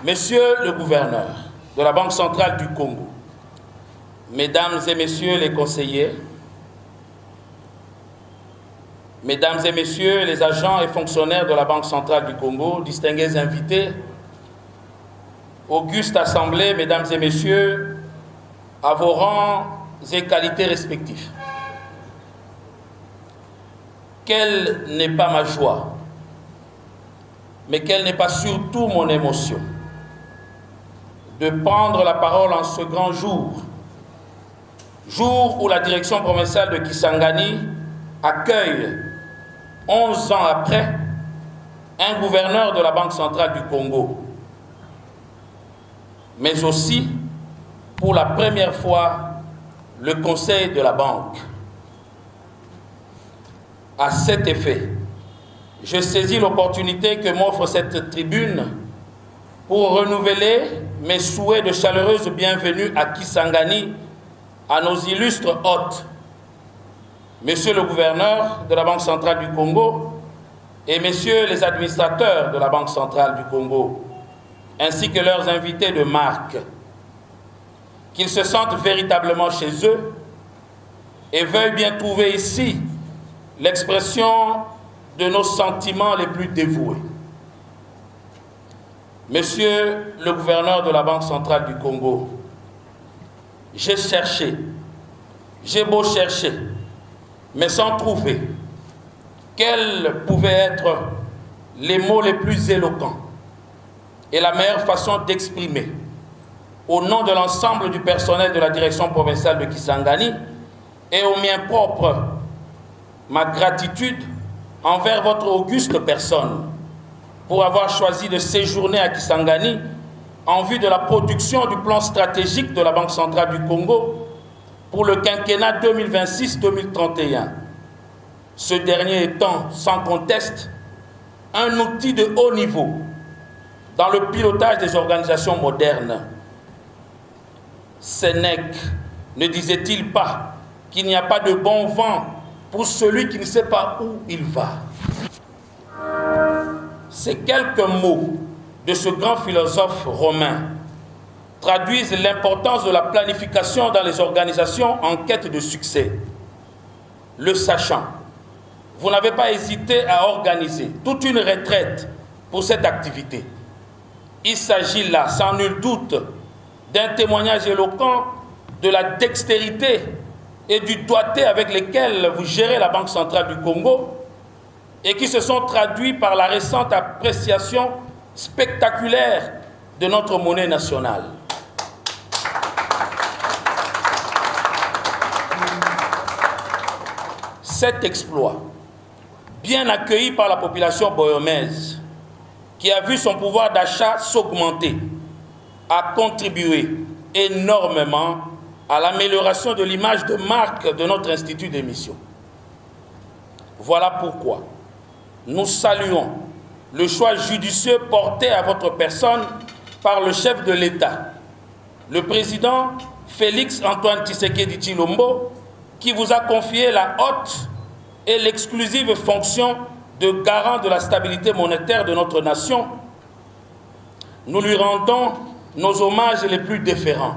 Monsieur le gouverneur de la Banque centrale du Congo, Mesdames et Messieurs les conseillers, Mesdames et Messieurs les agents et fonctionnaires de la Banque centrale du Congo, distingués invités, auguste assemblée, Mesdames et Messieurs, à vos rangs et qualités respectifs. Quelle n'est pas ma joie, mais quelle n'est pas surtout mon émotion de prendre la parole en ce grand jour, jour où la direction provinciale de Kisangani accueille, 11 ans après, un gouverneur de la Banque centrale du Congo, mais aussi, pour la première fois, le conseil de la banque. À cet effet, je saisis l'opportunité que m'offre cette tribune pour renouveler mes souhaits de chaleureuse bienvenue à Kisangani, à nos illustres hôtes, Monsieur le gouverneur de la Banque centrale du Congo et Messieurs les administrateurs de la Banque centrale du Congo, ainsi que leurs invités de marque, qu'ils se sentent véritablement chez eux et veuillent bien trouver ici l'expression de nos sentiments les plus dévoués. Monsieur le gouverneur de la Banque centrale du Congo, j'ai cherché, j'ai beau chercher, mais sans trouver quels pouvaient être les mots les plus éloquents et la meilleure façon d'exprimer, au nom de l'ensemble du personnel de la direction provinciale de Kisangani et au mien propre, ma gratitude envers votre auguste personne pour avoir choisi de séjourner à Kisangani en vue de la production du plan stratégique de la Banque centrale du Congo pour le quinquennat 2026-2031. Ce dernier étant, sans conteste, un outil de haut niveau dans le pilotage des organisations modernes. Sénèque ne disait-il pas qu'il n'y a pas de bon vent pour celui qui ne sait pas où il va? Ces quelques mots de ce grand philosophe romain traduisent l'importance de la planification dans les organisations en quête de succès. Le sachant, vous n'avez pas hésité à organiser toute une retraite pour cette activité. Il s'agit là, sans nul doute, d'un témoignage éloquent de la dextérité et du doigté avec lesquels vous gérez la Banque centrale du Congo et qui se sont traduits par la récente appréciation spectaculaire de notre monnaie nationale. Cet exploit, bien accueilli par la population boyomaise, qui a vu son pouvoir d'achat s'augmenter, a contribué énormément à l'amélioration de l'image de marque de notre institut d'émission. Voilà pourquoi nous saluons le choix judicieux porté à votre personne par le chef de l'État, le président Félix-Antoine Tshisekedi Tshilombo, qui vous a confié la haute et l'exclusive fonction de garant de la stabilité monétaire de notre nation. Nous lui rendons nos hommages les plus déférents.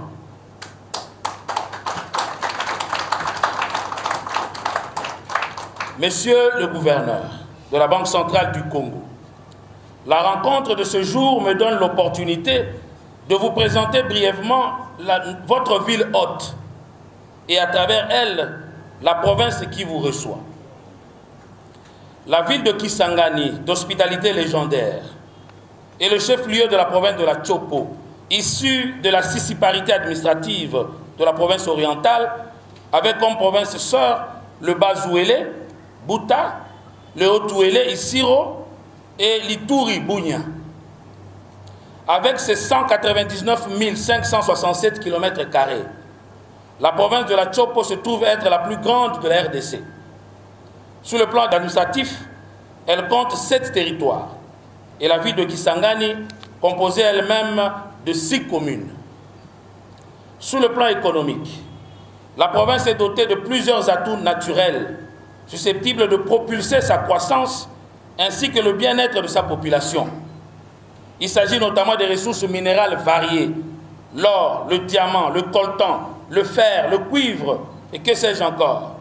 Monsieur le gouverneur de la Banque centrale du Congo, la rencontre de ce jour me donne l'opportunité de vous présenter brièvement votre ville hôte et à travers elle, la province qui vous reçoit. La ville de Kisangani, d'hospitalité légendaire, est le chef-lieu de la province de la Tchopo, issue de la siciparité administrative de la province orientale, avec comme province sœur le Bas-Ouélé, Bouta, le Haut-Ouélé, Isiro et l'Ituri, Bunia. Avec ses 199 567 km², la province de la Tchopo se trouve être la plus grande de la RDC. Sur le plan administratif, elle compte 7 territoires et la ville de Kisangani, composée elle-même de 6 communes. Sur le plan économique, la province est dotée de plusieurs atouts naturels susceptibles de propulser sa croissance ainsi que le bien-être de sa population. Il s'agit notamment des ressources minérales variées, l'or, le diamant, le coltan, le fer, le cuivre et que sais-je encore.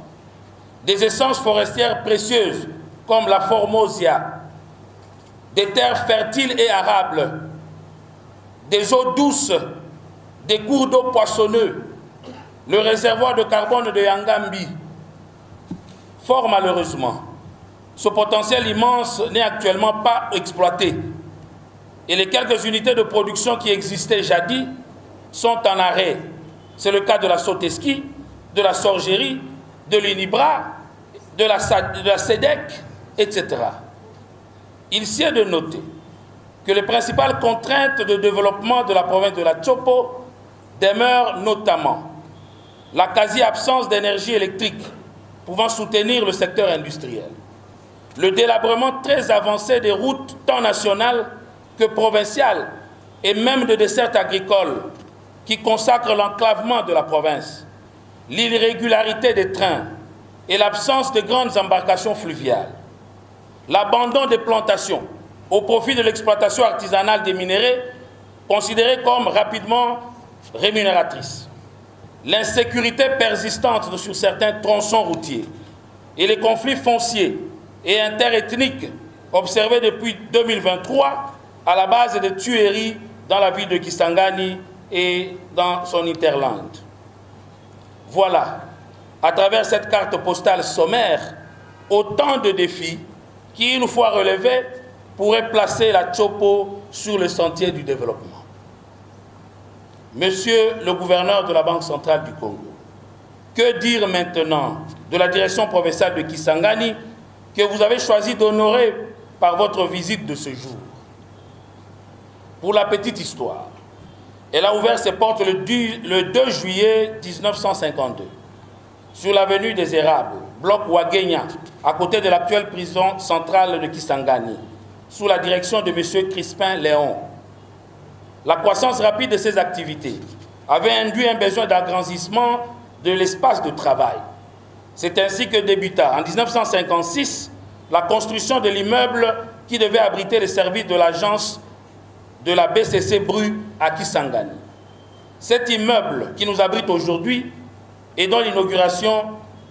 Des essences forestières précieuses comme la formosia, des terres fertiles et arables, des eaux douces, des cours d'eau poissonneux, le réservoir de carbone de Yangambi. Fort malheureusement, ce potentiel immense n'est actuellement pas exploité et les quelques unités de production qui existaient jadis sont en arrêt. C'est le cas de la Soteski, de la Sorgerie, de l'Unibra, de la SEDEC, etc. Il s'y est de noter que les principales contraintes de développement de la province de la Chopo demeurent notamment la quasi-absence d'énergie électrique pouvant soutenir le secteur industriel, le délabrement très avancé des routes tant nationales que provinciales et même de dessertes agricoles qui consacrent l'enclavement de la province, l'irrégularité des trains et l'absence de grandes embarcations fluviales, l'abandon des plantations au profit de l'exploitation artisanale des minéraux considérée comme rapidement rémunératrice, l'insécurité persistante sur certains tronçons routiers et les conflits fonciers et interethniques observés depuis 2023 à la base des tueries dans la ville de Kisangani et dans son hinterland. Voilà, à travers cette carte postale sommaire, autant de défis qui, une fois relevés, pourraient placer la Chopo sur le sentier du développement. Monsieur le gouverneur de la Banque centrale du Congo, que dire maintenant de la direction provinciale de Kisangani que vous avez choisi d'honorer par votre visite de ce jour? Pour la petite histoire, elle a ouvert ses portes le 2 juillet 1952 sur l'avenue des Érables, bloc Ouagenya, à côté de l'actuelle prison centrale de Kisangani, sous la direction de M. Crispin Léon. La croissance rapide de ces activités avait induit un besoin d'agrandissement de l'espace de travail. C'est ainsi que débuta en 1956 la construction de l'immeuble qui devait abriter les services de l'agence de la BCC Bru à Kisangani. Cet immeuble qui nous abrite aujourd'hui et dont l'inauguration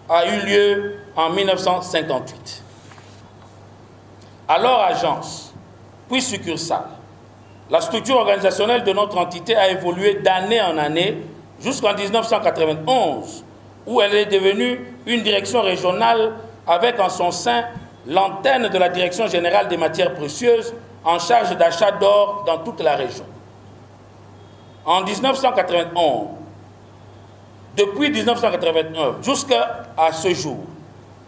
a eu lieu en 1958. Alors agence, puis succursale, la structure organisationnelle de notre entité a évolué d'année en année jusqu'en 1991, où elle est devenue une direction régionale avec en son sein l'antenne de la Direction générale des matières précieuses en charge d'achat d'or dans toute la région. En 1991, depuis 1989 jusqu'à ce jour,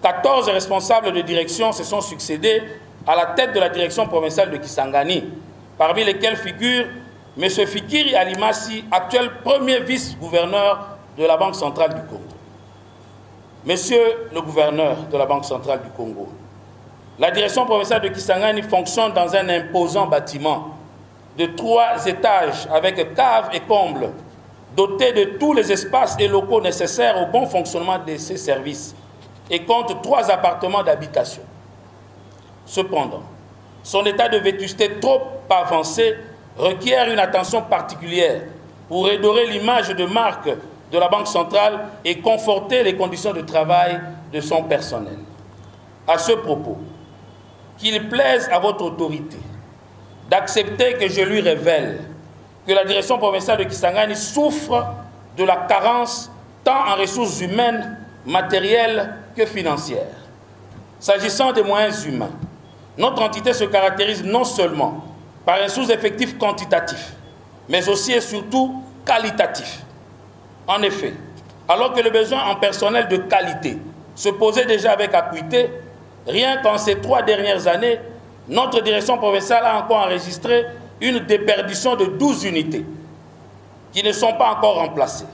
14 responsables de direction se sont succédés à la tête de la direction provinciale de Kisangani, parmi lesquels figure M. Fikiri Alimasi, actuel premier vice-gouverneur de la Banque centrale du Congo. Monsieur le gouverneur de la Banque centrale du Congo, la direction provinciale de Kisangani fonctionne dans un imposant bâtiment de 3 étages avec cave et comble, doté de tous les espaces et locaux nécessaires au bon fonctionnement de ses services et compte 3 appartements d'habitation. Cependant, son état de vétusté trop avancé requiert une attention particulière pour redorer l'image de marque de la Banque centrale et conforter les conditions de travail de son personnel. À ce propos, qu'il plaise à votre autorité d'accepter que je lui révèle que la direction provinciale de Kisangani souffre de la carence tant en ressources humaines, matérielles que financières. S'agissant des moyens humains, notre entité se caractérise non seulement par un sous-effectif quantitatif, mais aussi et surtout qualitatif. En effet, alors que le besoin en personnel de qualité se posait déjà avec acuité, rien qu'en ces 3 dernières années, notre direction provinciale a encore enregistré une déperdition de 12 unités qui ne sont pas encore remplacées.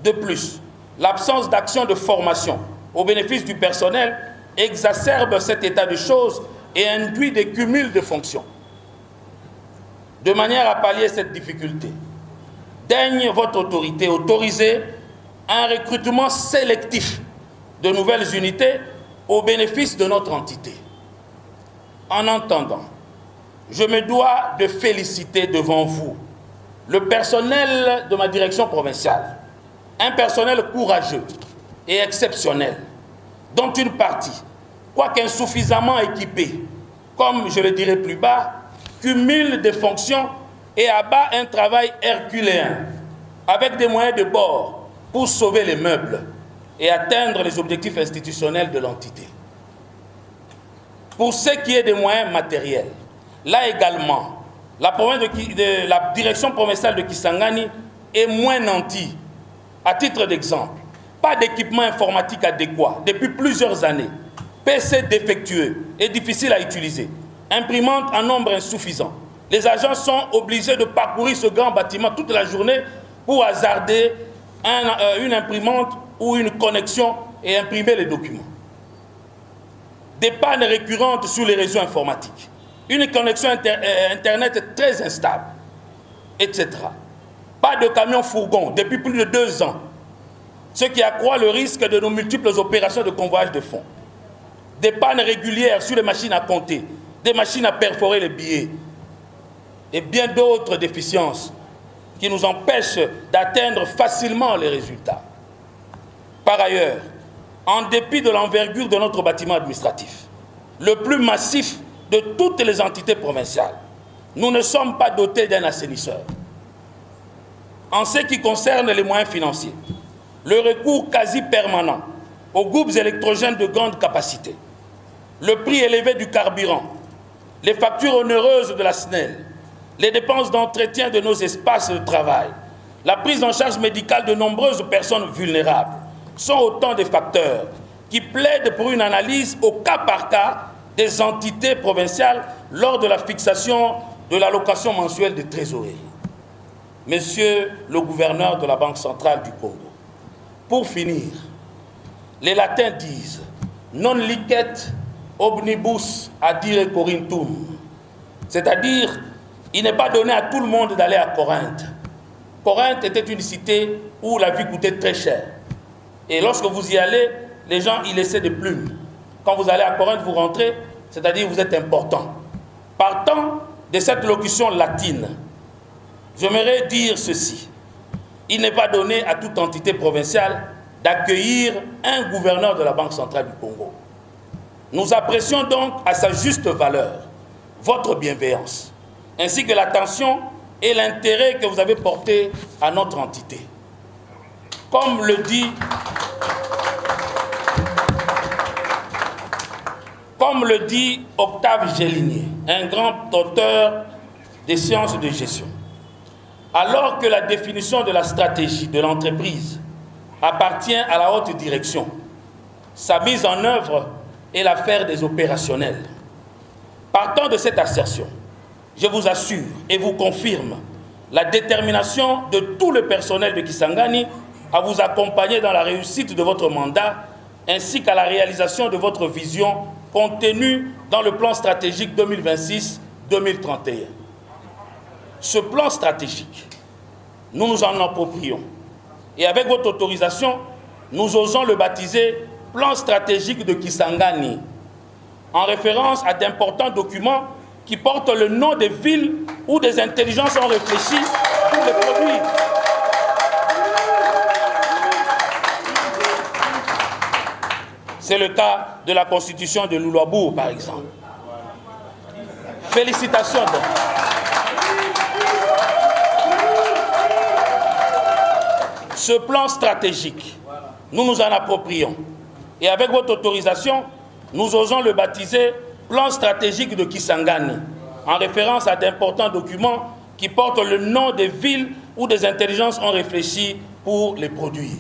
De plus, l'absence d'action de formation au bénéfice du personnel exacerbe cet état de choses et induit des cumuls de fonctions. De manière à pallier cette difficulté, daigne votre autorité autoriser un recrutement sélectif de nouvelles unités au bénéfice de notre entité. En entendant je me dois de féliciter devant vous le personnel de ma direction provinciale, un personnel courageux et exceptionnel, dont une partie, quoique insuffisamment équipée, comme je le dirai plus bas, cumule des fonctions et abat un travail herculéen, avec des moyens de bord pour sauver les meubles et atteindre les objectifs institutionnels de l'entité. Pour ce qui est des moyens matériels, là également, la direction provinciale de Kisangani est moins nantie. À titre d'exemple, pas d'équipement informatique adéquat depuis plusieurs années, PC défectueux et difficile à utiliser, imprimante en nombre insuffisant. Les agents sont obligés de parcourir ce grand bâtiment toute la journée pour hasarder une imprimante ou une connexion et imprimer les documents. Des pannes récurrentes sur les réseaux informatiques, une connexion Internet très instable, etc. Pas de camion-fourgon depuis plus de 2 ans, ce qui accroît le risque de nos multiples opérations de convoyage de fonds. Des pannes régulières sur les machines à compter, des machines à perforer les billets, et bien d'autres déficiences qui nous empêchent d'atteindre facilement les résultats. Par ailleurs, en dépit de l'envergure de notre bâtiment administratif, le plus massif de toutes les entités provinciales, nous ne sommes pas dotés d'un assainisseur. En ce qui concerne les moyens financiers, le recours quasi permanent aux groupes électrogènes de grande capacité, le prix élevé du carburant, les factures onéreuses de la SNEL, les dépenses d'entretien de nos espaces de travail, la prise en charge médicale de nombreuses personnes vulnérables sont autant de facteurs qui plaident pour une analyse au cas par cas des entités provinciales lors de la fixation de l'allocation mensuelle de trésorerie. Monsieur le gouverneur de la Banque centrale du Congo, pour finir, les latins disent « non licet omnibus adire Corinthum », c'est-à-dire il n'est pas donné à tout le monde d'aller à Corinthe. Corinthe était une cité où la vie coûtait très cher. Et lorsque vous y allez, les gens y laissaient des plumes. Quand vous allez à Corinthe, vous rentrez, c'est-à-dire vous êtes important. Partant de cette locution latine, j'aimerais dire ceci. Il n'est pas donné à toute entité provinciale d'accueillir un gouverneur de la Banque centrale du Congo. Nous apprécions donc à sa juste valeur votre bienveillance, ainsi que l'attention et l'intérêt que vous avez porté à notre entité. Comme le dit Octave Gélinier, un grand auteur des sciences de gestion, alors que la définition de la stratégie de l'entreprise appartient à la haute direction, sa mise en œuvre est l'affaire des opérationnels. Partant de cette assertion, je vous assure et vous confirme la détermination de tout le personnel de Kisangani à vous accompagner dans la réussite de votre mandat ainsi qu'à la réalisation de votre vision contenue dans le plan stratégique 2026-2031. Ce plan stratégique, nous nous en approprions et avec votre autorisation, nous osons le baptiser plan stratégique de Kisangani, en référence à d'importants documents qui portent le nom des villes où des intelligences ont réfléchi pour les produire. C'est le cas de la constitution de Loulouabourg, par exemple. Félicitations donc. Ce plan stratégique, nous nous en approprions. Et avec votre autorisation, nous osons le baptiser plan stratégique de Kisangani, en référence à d'importants documents qui portent le nom des villes où des intelligences ont réfléchi pour les produire.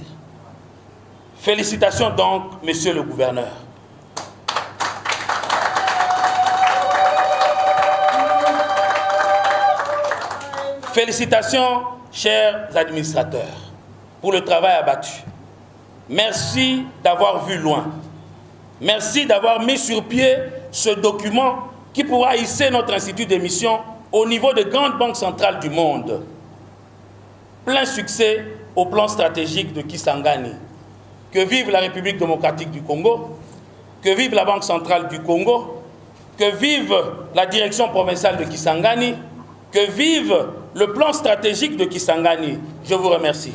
Félicitations donc, monsieur le gouverneur. Félicitations, chers administrateurs, pour le travail abattu. Merci d'avoir vu loin. Merci d'avoir mis sur pied ce document qui pourra hisser notre institut d'émission au niveau des grandes banques centrales du monde. Plein succès au plan stratégique de Kisangani. Que vive la République démocratique du Congo, que vive la Banque centrale du Congo, que vive la direction provinciale de Kisangani, que vive le plan stratégique de Kisangani. Je vous remercie.